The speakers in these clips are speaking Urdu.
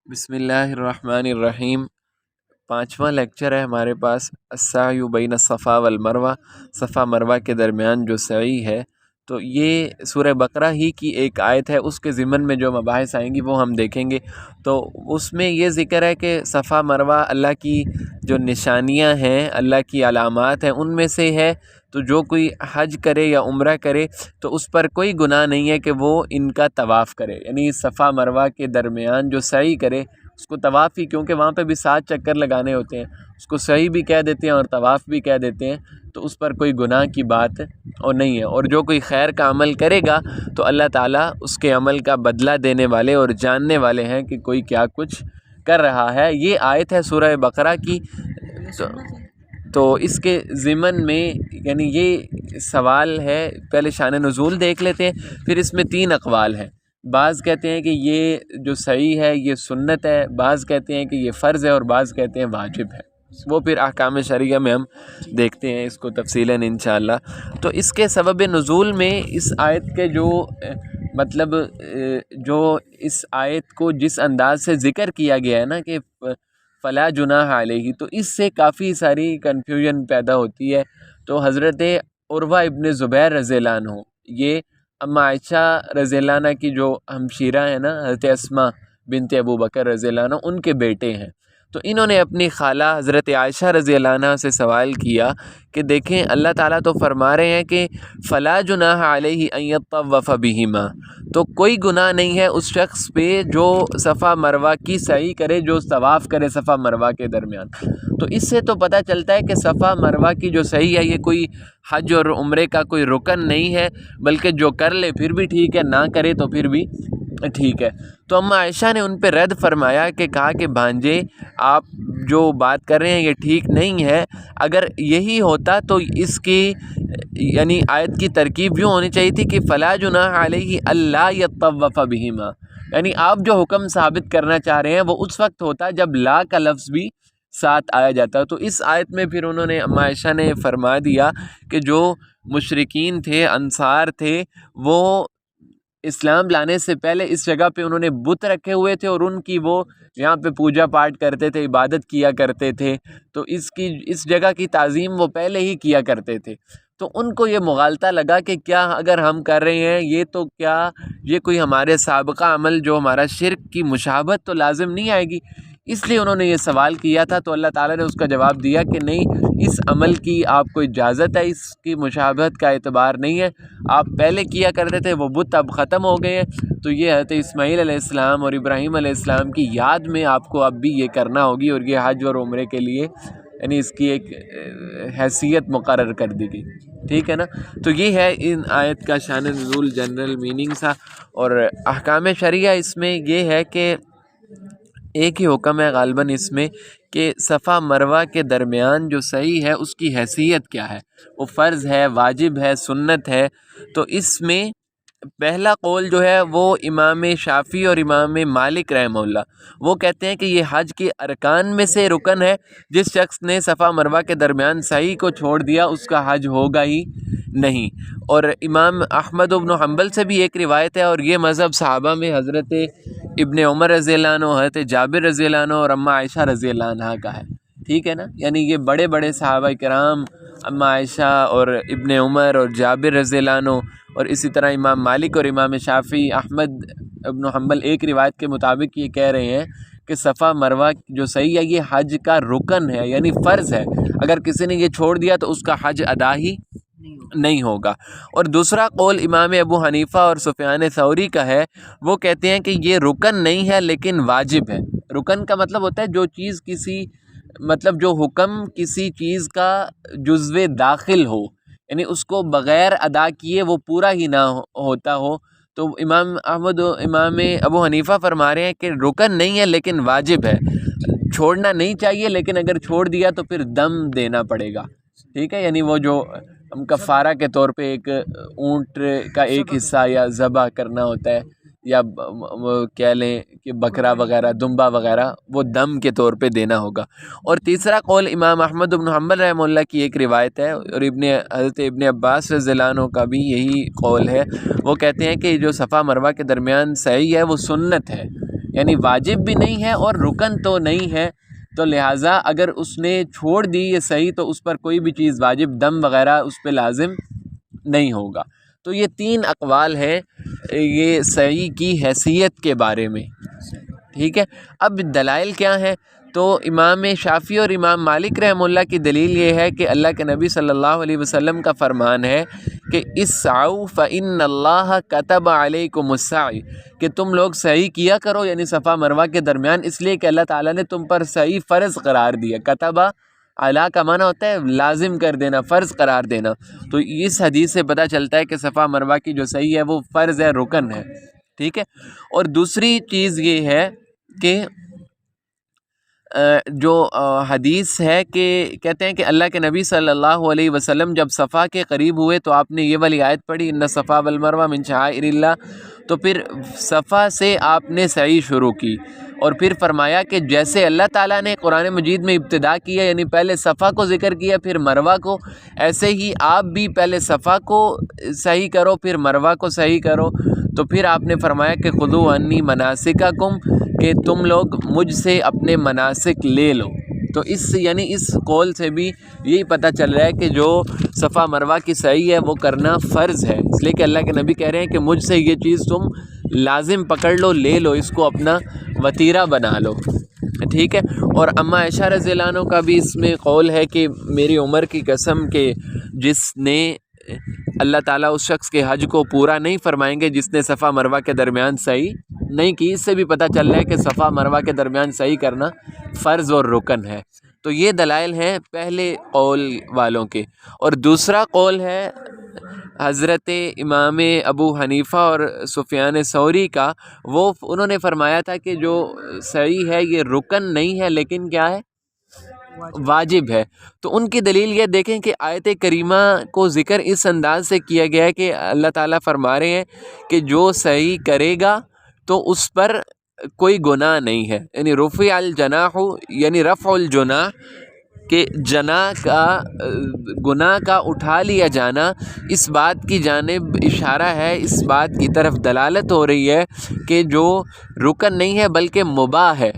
بسم اللہ الرحمن الرحیم۔ پانچواں لیکچر ہے ہمارے پاس السعی بین الصفا والمروہ، صفا مروہ کے درمیان جو سعی ہے، تو یہ سورہ بقرہ ہی کی ایک آیت ہے۔ اس کے ضمن میں جو مباحث آئیں گی وہ ہم دیکھیں گے۔ تو اس میں یہ ذکر ہے کہ صفا مروہ اللہ کی جو نشانیاں ہیں، اللہ کی علامات ہیں، ان میں سے ہے۔ تو جو کوئی حج کرے یا عمرہ کرے تو اس پر کوئی گناہ نہیں ہے کہ وہ ان کا طواف کرے، یعنی صفا مروہ کے درمیان جو سعی کرے اس کو طواف ہی، کیونکہ وہاں پہ بھی 7 چکر لگانے ہوتے ہیں، اس کو سعی بھی کہہ دیتے ہیں اور طواف بھی کہہ دیتے ہیں۔ تو اس پر کوئی گناہ کی بات اور نہیں ہے۔ اور جو کوئی خیر کا عمل کرے گا تو اللہ تعالیٰ اس کے عمل کا بدلہ دینے والے اور جاننے والے ہیں کہ کوئی کیا کچھ کر رہا ہے۔ یہ آیت ہے سورہ بقرہ کی۔ تو اس کے ضمن میں یعنی یہ سوال ہے، پہلے شان نزول دیکھ لیتے ہیں، پھر اس میں 3 اقوال ہیں۔ بعض کہتے ہیں کہ یہ جو سعی ہے یہ سنت ہے، بعض کہتے ہیں کہ یہ فرض ہے، اور بعض کہتے ہیں واجب ہے۔ وہ پھر احکام شرعیہ میں ہم دیکھتے ہیں اس کو تفصیلاً انشاءاللہ۔ تو اس کے سبب نزول میں اس آیت کے جو مطلب جو اس آیت کو جس انداز سے ذکر کیا گیا ہے نا کہ فلا جناح علیہ، تو اس سے کافی ساری کنفیوژن پیدا ہوتی ہے۔ تو حضرت عروہ ابن زبیر رضی اللہ عنہ، یہ اما عائشہ رضی اللہ عنہ کی جو ہمشیرہ ہیں نا، حضرت اسماء بنت ابو بکر رضی اللہ عنہ، ان کے بیٹے ہیں۔ تو انہوں نے اپنی خالہ حضرت عائشہ رضی اللہ عنہ سے سوال کیا کہ دیکھیں اللہ تعالیٰ تو فرما رہے ہیں کہ فلا جناح علیہ ان یطوف بہما، تو کوئی گناہ نہیں ہے اس شخص پہ جو صفا مروہ کی سعی کرے، جو طواف کرے صفا مروہ کے درمیان۔ تو اس سے تو پتہ چلتا ہے کہ صفا مروہ کی جو سعی ہے یہ کوئی حج اور عمرے کا کوئی رکن نہیں ہے، بلکہ جو کر لے پھر بھی ٹھیک ہے، نہ کرے تو پھر بھی ٹھیک ہے۔ تو اما عائشہ نے ان پہ رد فرمایا کہ کہا کہ بھانجے آپ جو بات کر رہے ہیں یہ ٹھیک نہیں ہے۔ اگر یہی ہوتا تو اس کی یعنی آیت کی ترکیب یوں ہونی چاہیے تھی کہ فلا جناح علیہ الا یطوف بہما، یعنی آپ جو حکم ثابت کرنا چاہ رہے ہیں وہ اس وقت ہوتا جب لا کا لفظ بھی ساتھ آیا جاتا۔ تو اس آیت میں پھر انہوں نے اما عائشہ نے فرما دیا کہ جو مشرکین تھے، انصار تھے، وہ اسلام لانے سے پہلے اس جگہ پہ انہوں نے بت رکھے ہوئے تھے اور ان کی وہ یہاں پہ پوجا پاٹ کرتے تھے، عبادت کیا کرتے تھے۔ تو اس جگہ کی تعظیم وہ پہلے ہی کیا کرتے تھے۔ تو ان کو یہ مغالطہ لگا کہ کیا اگر ہم کر رہے ہیں یہ تو کیا یہ کوئی ہمارے سابقہ عمل جو ہمارا شرک کی مشابہت تو لازم نہیں آئے گی، اس لیے انہوں نے یہ سوال کیا تھا۔ تو اللہ تعالیٰ نے اس کا جواب دیا کہ نہیں، اس عمل کی آپ کو اجازت ہے، اس کی مشابہت کا اعتبار نہیں ہے، آپ پہلے کیا کرتے تھے، وہ بت اب ختم ہو گئے ہیں۔ تو یہ حضرت اسماعیل علیہ السلام اور ابراہیم علیہ السلام کی یاد میں آپ کو اب بھی یہ کرنا ہوگی، اور یہ حج اور عمرے کے لیے یعنی اس کی ایک حیثیت مقرر کر دی گئی، ٹھیک ہے نا۔ تو یہ ہے ان آیت کا شان نزول، جنرل میننگ سا۔ اور احکام شرعیہ اس میں یہ ہے کہ ایک ہی حکم ہے غالباً اس میں کہ صفا مروہ کے درمیان جو سعی ہے اس کی حیثیت کیا ہے، وہ فرض ہے، واجب ہے، سنت ہے۔ تو اس میں پہلا قول جو ہے وہ امام شافعی اور امام مالک رحمہ اللہ، وہ کہتے ہیں کہ یہ حج کے ارکان میں سے رکن ہے۔ جس شخص نے صفا مروہ کے درمیان سعی کو چھوڑ دیا اس کا حج ہوگا ہی نہیں۔ اور امام احمد بن حنبل سے بھی ایک روایت ہے، اور یہ مذہب صحابہ میں حضرت ابن عمر رضی اللہ عنہ، حضرت جابر رضی اللہ عنہ اور اما عائشہ رضی اللہ عنہ کا ہے، ٹھیک ہے نا۔ یعنی یہ بڑے بڑے صحابہ کرام اما عائشہ اور ابن عمر اور جابر رضی اللہ عنہ، اور اسی طرح امام مالک اور امام شافعی، احمد ابن حنبل ایک روایت کے مطابق یہ کہہ رہے ہیں کہ صفا مروہ جو سعی ہے یہ حج کا رکن ہے، یعنی فرض ہے۔ اگر کسی نے یہ چھوڑ دیا تو اس کا حج ادا ہی نہیں ہوگا۔ اور دوسرا قول امام ابو حنیفہ اور سفیان ثوری کا ہے، وہ کہتے ہیں کہ یہ رکن نہیں ہے لیکن واجب ہے۔ رکن کا مطلب ہوتا ہے جو چیز کسی مطلب جو حکم کسی چیز کا جزو داخل ہو، یعنی اس کو بغیر ادا کیے وہ پورا ہی نہ ہوتا ہو۔ تو امام احمد و امام ابو حنیفہ فرما رہے ہیں کہ رکن نہیں ہے لیکن واجب ہے، چھوڑنا نہیں چاہیے، لیکن اگر چھوڑ دیا تو پھر دم دینا پڑے گا، ٹھیک ہے۔ یعنی وہ جو ہم کفارہ کے طور پہ ایک اونٹ کا ایک حصہ یا ذبح کرنا ہوتا ہے، یا کہہ لیں کہ بکرا وغیرہ، دمبا وغیرہ، وہ دم کے طور پہ دینا ہوگا۔ اور تیسرا قول امام احمد بن حنبل رحمہ اللہ کی ایک روایت ہے، اور حضرت ابن عباس رضی اللہ عنہ کا بھی یہی قول ہے۔ وہ کہتے ہیں کہ جو صفا مروہ کے درمیان سعی ہے وہ سنت ہے، یعنی واجب بھی نہیں ہے اور رکن تو نہیں ہے، تو لہٰذا اگر اس نے چھوڑ دی یہ صحیح تو اس پر کوئی بھی چیز واجب دم وغیرہ اس پہ لازم نہیں ہوگا۔ تو یہ 3 اقوال ہیں یہ صحیح کی حیثیت کے بارے میں، ٹھیک ہے۔ اب دلائل کیا ہیں؟ تو امام شافعی اور امام مالک رحمہ اللہ کی دلیل یہ ہے کہ اللہ کے نبی صلی اللہ علیہ وسلم کا فرمان ہے کہ اسعوا فإن اللہ کتب علیکم السعی، کہ تم لوگ سعی کیا کرو، یعنی صفا مروہ کے درمیان، اس لیے کہ اللہ تعالیٰ نے تم پر سعی فرض قرار دیا۔ کتبہ علی کا معنی ہوتا ہے لازم کر دینا، فرض قرار دینا، تو اس حدیث سے پتہ چلتا ہے کہ صفا مروہ کی جو سعی ہے وہ فرض ہے، رکن ہے، ٹھیک ہے۔ اور دوسری چیز یہ ہے کہ جو حدیث ہے کہ کہتے ہیں کہ اللہ کے نبی صلی اللہ علیہ وسلم جب صفا کے قریب ہوئے تو آپ نے یہ والی آیت پڑھی، ان الصفا والمروہ من شعائر اللہ، تو پھر صفا سے آپ نے سعی شروع کی، اور پھر فرمایا کہ جیسے اللہ تعالیٰ نے قرآن مجید میں ابتدا کیا، یعنی پہلے صفا کو ذکر کیا پھر مروہ کو، ایسے ہی آپ بھی پہلے صفا کو صحیح کرو پھر مروہ کو صحیح کرو۔ تو پھر آپ نے فرمایا کہ خذوا عنی مناسککم، کہ تم لوگ مجھ سے اپنے مناسک لے لو۔ تو یعنی اس قول سے بھی یہی پتہ چل رہا ہے کہ جو صفا مروہ کی سعی ہے وہ کرنا فرض ہے، اس لیے کہ اللہ کے نبی کہہ رہے ہیں کہ مجھ سے یہ چیز تم لازم پکڑ لو، لے لو، اس کو اپنا وتیرہ بنا لو، ٹھیک ہے۔ اور اما عائشہ رضی اللہ عنہ کا بھی اس میں قول ہے کہ میری عمر کی قسم کہ جس نے اللہ تعالیٰ اس شخص کے حج کو پورا نہیں فرمائیں گے جس نے صفا مروہ کے درمیان سعی نہیں کی۔ اس سے بھی پتہ چل رہا ہے کہ صفا مروہ کے درمیان سعی کرنا فرض اور رکن ہے۔ تو یہ دلائل ہیں پہلے قول والوں کے۔ اور دوسرا قول ہے حضرت امام ابو حنیفہ اور سفیان ثوری کا، وہ انہوں نے فرمایا تھا کہ جو سعی ہے یہ رکن نہیں ہے لیکن کیا ہے، واجب ہے۔ تو ان کی دلیل یہ دیکھیں کہ آیت کریمہ کو ذکر اس انداز سے کیا گیا ہے کہ اللہ تعالیٰ فرما رہے ہیں کہ جو صحیح کرے گا تو اس پر کوئی گناہ نہیں ہے، یعنی رفع الجناح، یعنی رفع الجناح، کہ جناح کا گناہ کا اٹھا لیا جانا، اس بات کی جانب اشارہ ہے، اس بات کی طرف دلالت ہو رہی ہے کہ جو رکن نہیں ہے بلکہ مباح ہے۔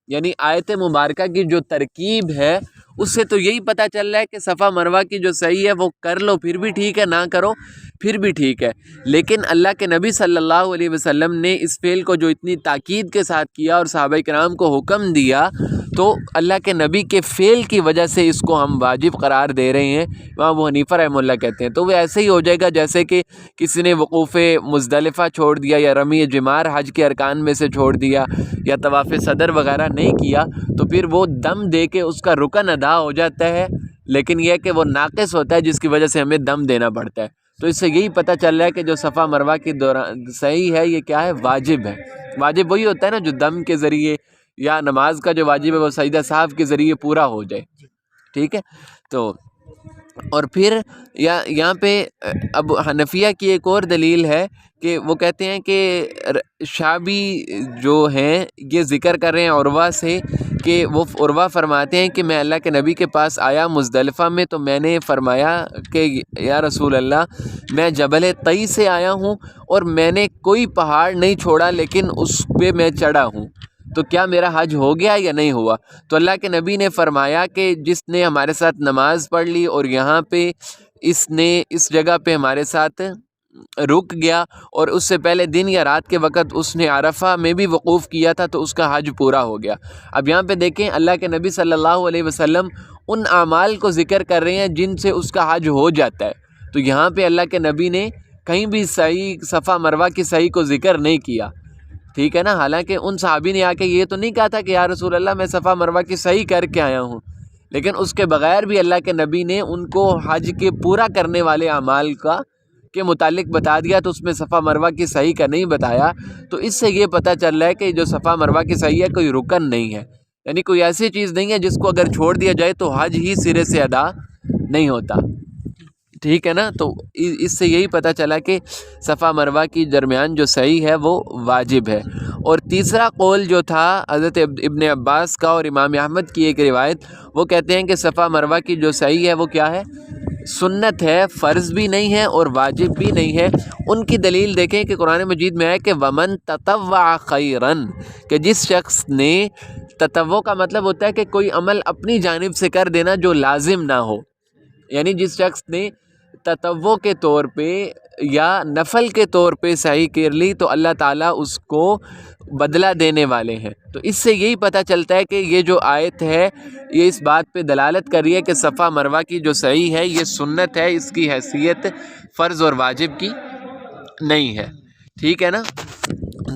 یعنی آیت مبارکہ کی جو ترکیب ہے اس سے تو یہی پتہ چل رہا ہے کہ صفا مروہ کی جو صحیح ہے وہ کر لو پھر بھی ٹھیک ہے، نہ کرو پھر بھی ٹھیک ہے، لیکن اللہ کے نبی صلی اللہ علیہ وسلم نے اس فعل کو جو اتنی تاکید کے ساتھ کیا اور صحابہ کرام کو حکم دیا، تو اللہ کے نبی کے فعل کی وجہ سے اس کو ہم واجب قرار دے رہے ہیں، وہاں ابو حنیفہ رحمہ اللہ کہتے ہیں۔ تو وہ ایسے ہی ہو جائے گا جیسے کہ کسی نے وقوف مزدلفہ چھوڑ دیا یا رمی جمار حج کے ارکان میں سے چھوڑ دیا یا طواف صدر وغیرہ نہیں کیا، تو پھر وہ دم دے کے اس کا رکن ادا ہو جاتا ہے، لیکن یہ کہ وہ ناقص ہوتا ہے جس کی وجہ سے ہمیں دم دینا پڑتا ہے۔ تو اس سے یہی پتہ چل رہا ہے کہ جو صفا مروہ کی صحیح ہے یہ کیا ہے، واجب ہے۔ واجب وہی ہوتا ہے نا جو دم کے ذریعے، یا نماز کا جو واجب ہے وہ سجدہ سہو کے ذریعے پورا ہو جائے، ٹھیک ہے۔ تو اور پھر یہاں پہ اب حنفیہ کی ایک اور دلیل ہے کہ وہ کہتے ہیں کہ شعبی جو ہیں یہ ذکر کر رہے ہیں عروہ سے، کہ وہ عروہ فرماتے ہیں کہ میں اللہ کے نبی کے پاس آیا مزدلفہ میں، تو میں نے فرمایا کہ یا رسول اللہ میں جبل طی سے آیا ہوں اور میں نے کوئی پہاڑ نہیں چھوڑا لیکن اس پہ میں چڑھا ہوں، تو کیا میرا حج ہو گیا یا نہیں ہوا؟ تو اللہ کے نبی نے فرمایا کہ جس نے ہمارے ساتھ نماز پڑھ لی اور یہاں پہ اس نے اس جگہ پہ ہمارے ساتھ رک گیا اور اس سے پہلے دن یا رات کے وقت اس نے عرفہ میں بھی وقوف کیا تھا تو اس کا حج پورا ہو گیا۔ اب یہاں پہ دیکھیں اللہ کے نبی صلی اللہ علیہ وسلم ان اعمال کو ذکر کر رہے ہیں جن سے اس کا حج ہو جاتا ہے، تو یہاں پہ اللہ کے نبی نے کہیں بھی صحیح صفا مروہ کی صحیح کو ذکر نہیں کیا، ٹھیک ہے نا۔ حالانکہ ان صحابی نے آ کے یہ تو نہیں کہا تھا کہ یا رسول اللہ میں صفا مروہ کی صحیح کر کے آیا ہوں، لیکن اس کے بغیر بھی اللہ کے نبی نے ان کو حج کے پورا کرنے والے اعمال کا کے متعلق بتا دیا، تو اس میں صفا مروہ کی صحیح کا نہیں بتایا۔ تو اس سے یہ پتہ چل رہا ہے کہ جو صفا مروہ کی صحیح ہے کوئی رکن نہیں ہے، یعنی کوئی ایسی چیز نہیں ہے جس کو اگر چھوڑ دیا جائے تو حج ہی سرے سے ادا نہیں ہوتا، ٹھیک ہے نا۔ تو اس سے یہی پتہ چلا کہ صفا مروہ کی درمیان جو صحیح ہے وہ واجب ہے۔ اور تیسرا قول جو تھا حضرت ابن عباس کا اور امام احمد کی ایک روایت، وہ کہتے ہیں کہ صفا مروہ کی جو صحیح ہے وہ کیا ہے، سنت ہے، فرض بھی نہیں ہے اور واجب بھی نہیں ہے۔ ان کی دلیل دیکھیں کہ قرآن مجید میں ہے کہ وَمَن تَطَوَّعَ خَيْرًا، کہ جس شخص نے، تطوع کا مطلب ہوتا ہے کہ کوئی عمل اپنی جانب سے کر دینا جو لازم نہ ہو، یعنی جس شخص نے تطوع کے طور پہ یا نفل کے طور پہ سعی کر لی تو اللہ تعالیٰ اس کو بدلہ دینے والے ہیں۔ تو اس سے یہی پتہ چلتا ہے کہ یہ جو آیت ہے یہ اس بات پہ دلالت کر رہی ہے کہ صفا مروہ کی جو سعی ہے یہ سنت ہے، اس کی حیثیت فرض اور واجب کی نہیں ہے، ٹھیک ہے نا۔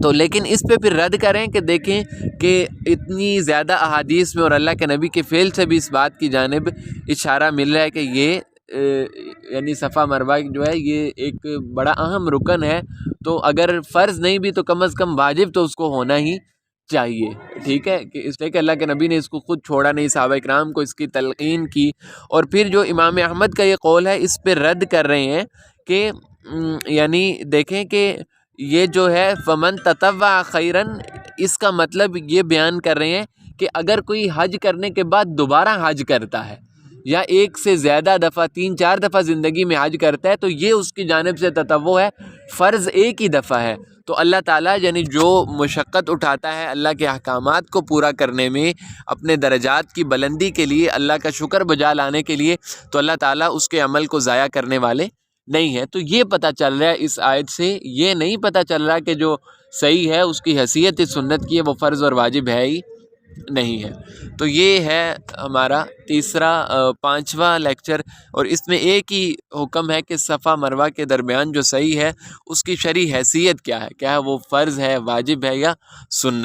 تو لیکن اس پہ پھر رد کریں کہ دیکھیں کہ اتنی زیادہ احادیث میں اور اللہ کے نبی کے فعل سے بھی اس بات کی جانب اشارہ مل رہا ہے کہ یہ یعنی صفا مروہ جو ہے یہ ایک بڑا اہم رکن ہے، تو اگر فرض نہیں بھی تو کم از کم واجب تو اس کو ہونا ہی چاہیے، ٹھیک ہے، کہ اس لیے کہ اللہ کے نبی نے اس کو خود چھوڑا نہیں، صحابہ اکرام کو اس کی تلقین کی۔ اور پھر جو امام احمد کا یہ قول ہے اس پہ رد کر رہے ہیں کہ یعنی دیکھیں کہ یہ جو ہے فمن تطوع خیرن، اس کا مطلب یہ بیان کر رہے ہیں کہ اگر کوئی حج کرنے کے بعد دوبارہ حج کرتا ہے یا ایک سے زیادہ دفعہ 3-4 دفعہ زندگی میں حج کرتا ہے تو یہ اس کی جانب سے تطوع ہے، فرض ایک ہی دفعہ ہے۔ تو اللہ تعالیٰ یعنی جو مشقت اٹھاتا ہے اللہ کے احکامات کو پورا کرنے میں، اپنے درجات کی بلندی کے لیے، اللہ کا شکر بجا لانے کے لیے، تو اللہ تعالیٰ اس کے عمل کو ضائع کرنے والے نہیں ہے۔ تو یہ پتہ چل رہا ہے اس آیت سے، یہ نہیں پتہ چل رہا کہ جو صحیح ہے اس کی حیثیت سنت کی ہے، وہ فرض اور واجب ہے ہی نہیں ہے۔ تو یہ ہے ہمارا تیسرا 5واں لیکچر، اور اس میں ایک ہی حکم ہے کہ صفا مروہ کے درمیان جو صحیح ہے اس کی شرعی حیثیت کیا ہے، کیا ہے وہ فرض ہے، واجب ہے یا سنت۔